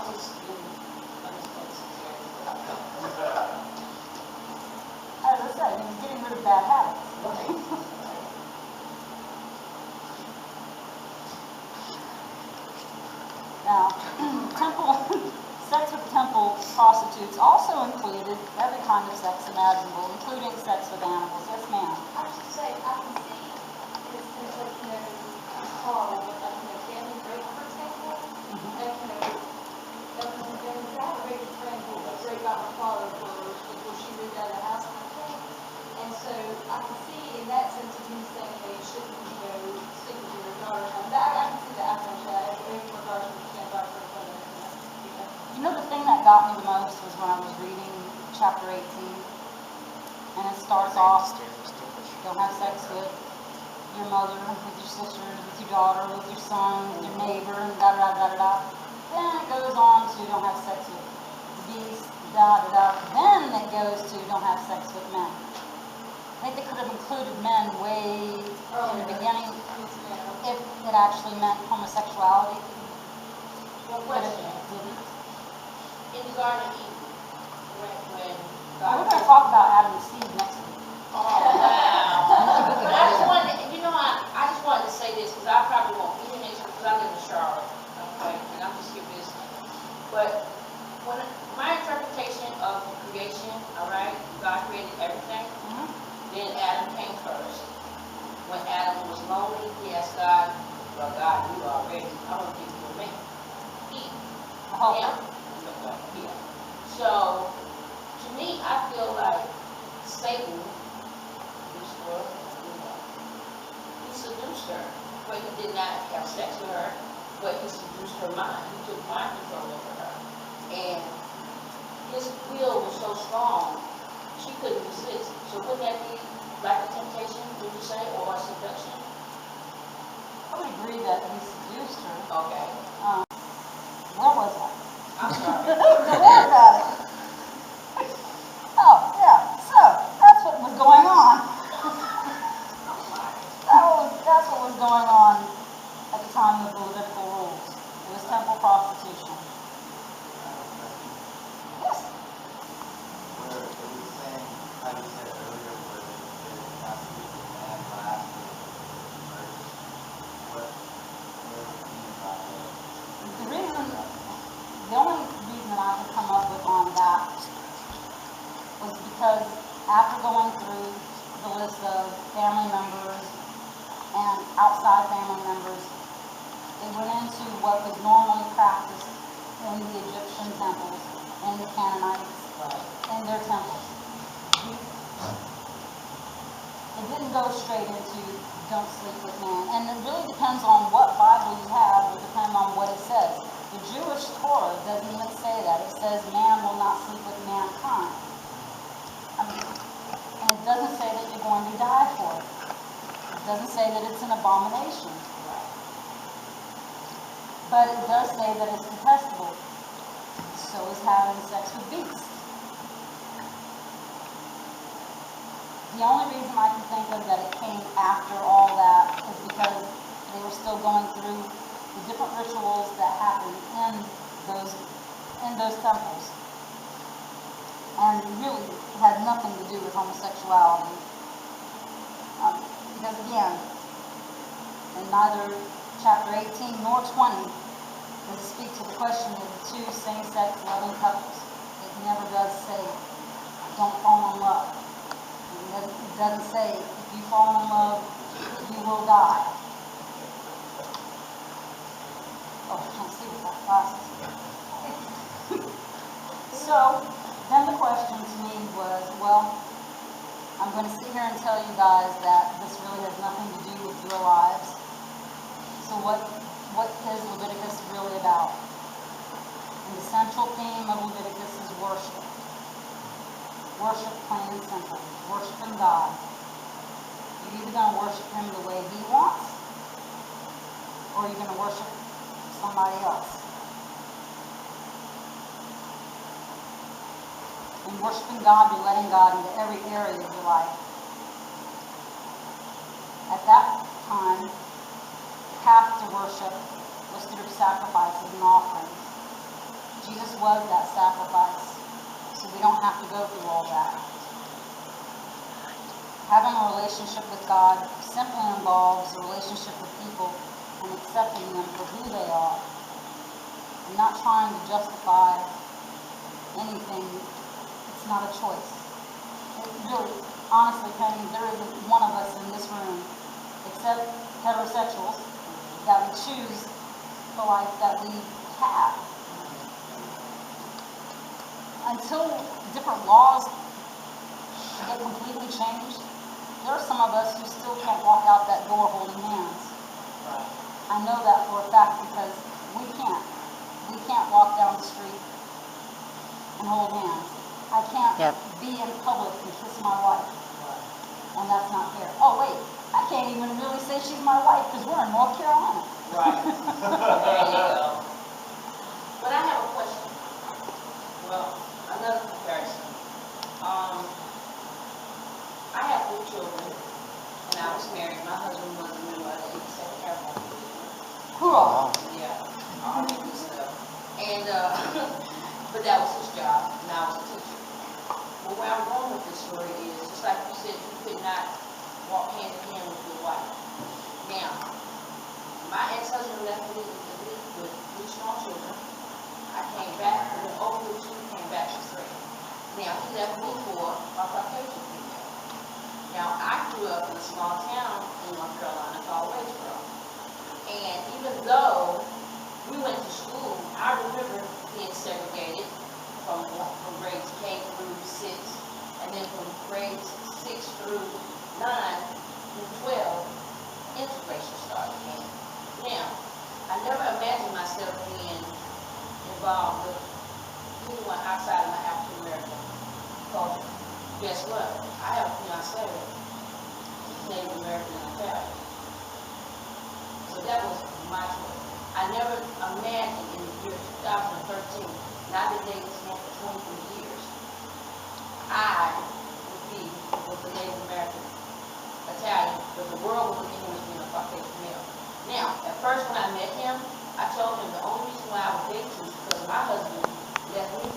As I said, he was getting rid of bad habits. Now, sex with temple prostitutes also included every kind of sex imaginable, including sex with animals. Yes, ma'am. I should say, I can see, instance, like, Paul, Daniel Drake, for example, and, I have a very good friend who Drake got her father before she moved out of the house and everything. And so I can see in that sense of him saying, you shouldn't, sleep with your daughter. I can see that after that, in regards to the can't die for each other. You know, the thing that got me the most was when I was reading chapter 18, and it starts off, don't have sex with your mother, with your sisters, with your daughter, with your son, with your neighbor, and da-da-da-da-da. Then it goes on to don't have sex with the beast, da-da-da. Then it goes to don't have sex with men. I think they could have included men way in the beginning if it actually meant homosexuality. One But it question. didn't. In the Garden of Eden, when We're God... going to talk about Adam and Steve next week. Oh, wow. But I just wanted to, I just wanted to say this, because I probably won't be here next week, because I live in Charlotte, okay, and I'm just here visiting. But when my interpretation of creation, all right, God created everything, then Adam came first. When Adam was lonely, he asked God, well, God, you already, I want to give you a man. Eve. Yeah. So, to me, I feel like Satan, he seduced her, but he did not have sex with her, but he seduced her mind. He took mind control over her. And his will was so strong, she couldn't resist. So wouldn't that be like a temptation, would you say, or a seduction? I would agree that he seduced her. Okay. Where was I? I'm sorry. Don't worry about it. Oh, yeah. So, that's what was going on. That's what was going on at the time of the Levitical rules. It was temple prostitution. Yes. Where it was saying, how you said earlier, where it has to be the man last verse. What do you mean by that? The only reason that I could come up with on that was because after going through the list of family members and outside family members, they went into what was normally practiced in the Egyptian temples, in the Canaanites, in their temples. It didn't go straight into don't sleep with man. And it really depends on what Bible you have, will depend on what it says. The Jewish Torah doesn't even say that. It says man will not sleep with mankind. And it doesn't say that you're going to die for it. It doesn't say that it's an abomination. But it does say that it's detestable. So is having sex with beasts. The only reason I can think of that it came after all that is because they were still going through the different rituals that happened in those temples. And really had nothing to do with homosexuality. Because again, in neither chapter 18 nor 20 does it speak to the question of the two same-sex loving couples. It never does say, don't fall in love. It doesn't say, if you fall in love, you will die. Oh, I can't see without glasses. So, then the question to me was, well, I'm going to sit here and tell you guys that this really has nothing to do with your lives. So what is Leviticus really about? And the central theme of Leviticus is worship. Worship, plain and simple. Worshiping God. You're either going to worship Him the way He wants, or you're going to worship somebody else. In worshiping God, you're letting God into every area of your life. At that time, the path to worship was through sacrifices and offerings. Jesus was that sacrifice, so we don't have to go through all that. Having a relationship with God simply involves a relationship with people and accepting them for who they are, and not trying to justify anything. It's not a choice. It really, honestly, Penny, there isn't one of us in this room, except heterosexuals, that would choose the life that we have. Until different laws get completely changed, there are some of us who still can't walk out that door holding hands. I know that for a fact because we can't. We can't walk down the street and hold hands. I can't be in public and kiss my wife. And that's not fair. Oh wait, I can't even really say she's my wife because we're in North Carolina. Right. There you go. But I have a question. Well, another comparison. I have 4 children, and I was married. My husband was a member of the 82nd Airborne Division. Cool. Yeah, all that good stuff. And, but that was his job, and I was a teacher. Well, where I'm going with this story is, just like you said, you could not walk hand in hand with your wife. Now, my ex-husband left me with 3 small children. I came back, we went over with 2, came back with 3. Now, he left me for a Caucasian female. Now, I grew up in a small town in North Carolina called Wadesboro. And even though we went to school, I remember being segregated from grades K through 6, and then from grades 6 through 9 through 12, integration started again. Now, I never imagined myself being involved with anyone outside of my African American culture. Guess what? I have a fiance who's Native American and Italian. So that was my choice. I never imagined in the year 2013, not been dating this man for 23 years, I would be with the Native American Italian, but the world would look at him as being a Caucasian male. Now, at first when I met him, I told him the only reason why I was dating him is because my husband left me